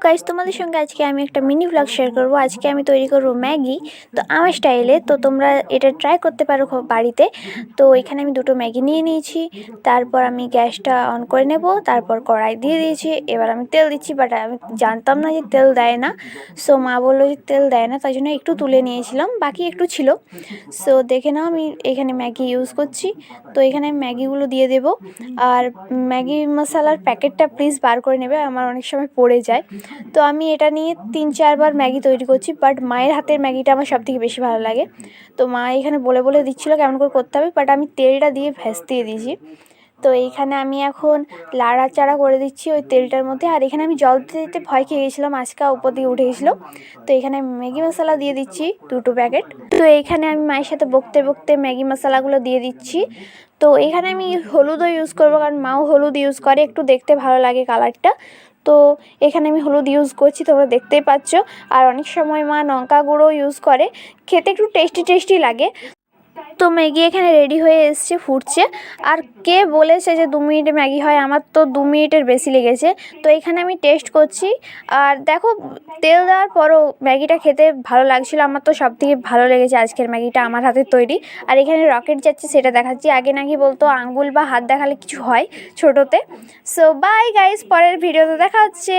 Guys, তোমাদের সঙ্গে আজকে আমি একটা মিনি ব্লগ শেয়ার করব। আজকে আমি তৈরি করব ম্যাগি, তো আমার স্টাইলে। তো তোমরা এটা ট্রাই করতে পারো বাড়িতে। তো এখানে আমি দুটো ম্যাগি নিয়ে নিয়েছি। তারপর আমি গ্যাসটা অন করে নেব, তারপর কড়াই দিয়ে দিয়েছি। এবার আমি তেল দিচ্ছি, বাট আমি জানতাম না যে তেল দেয় না। সো মা বললো যে তেল দেয় না, তাই জন্য একটু তুলে নিয়েছিলাম, বাকি একটু ছিল। সো দেখে নাও, আমি এখানে ম্যাগি ইউজ করছি। তো এখানে আমি ম্যাগিগুলো দিয়ে দেবো। আর ম্যাগি মশলার প্যাকেটটা প্লিজ বার করে নেবে, আমার অনেক সময় পড়ে যায়। তো আমি এটা নিয়ে 3-4 বার ম্যাগি তৈরি করছি, বাট মায়ের হাতের ম্যাগিটা আমার সবথেকে বেশি ভালো লাগে। তো মা এখানে বলে বলে দিচ্ছিলো কেমন করে করতে হবে, বাট আমি তেলটা দিয়ে দিয়ে দিয়েছি। তো এইখানে আমি এখন লাড়াচাড়া করে দিচ্ছি ওই তেলটার মধ্যে। আর এখানে আমি জল দিতে দিতে ভয় খেয়ে গেছিলাম, আজকা উপর দিয়ে উঠে গেছিলো। তো এখানে ম্যাগি মশলা দিয়ে দিচ্ছি 2টো প্যাকেট। তো এইখানে আমি মায়ের সাথে বকতে বকতে ম্যাগি মশলাগুলো দিয়ে দিচ্ছি। তো এখানে আমি হলুদও ইউজ করবো, কারণ মাও হলুদ ইউজ করে, একটু দেখতে ভালো লাগে কালারটা। তো এখানে আমি হলুদ ইউজ করছি, তোমরা দেখতেই পাচ্ছ। আর অনেক সময় মা লঙ্কা গুঁড়ো ইউজ করে, খেতে একটু টেস্টি টেস্টি লাগে। তো ম্যাগি এখানে রেডি হয়ে এসছে, ফুটছে। আর কে বলেছে যে 2 মিনিটে ম্যাগি হয়, আমার তো 2 মিনিটের বেশি লেগেছে। তো এখানে আমি টেস্ট করছি। আর দেখো, তেল দেওয়ার পরও ম্যাগিটা খেতে ভালো লাগছিলো। আমার তো সবথেকে ভালো লেগেছে আজকের ম্যাগিটা, আমার হাতের তৈরি। আর এখানে রকেট যাচ্ছে সেটা দেখাচ্ছি। আগে নাকি বলতো আঙ্গুল বা হাত দেখালে কিছু হয় ছোটোতে। সো বাই গাইস, পরের ভিডিওতে দেখা হচ্ছে।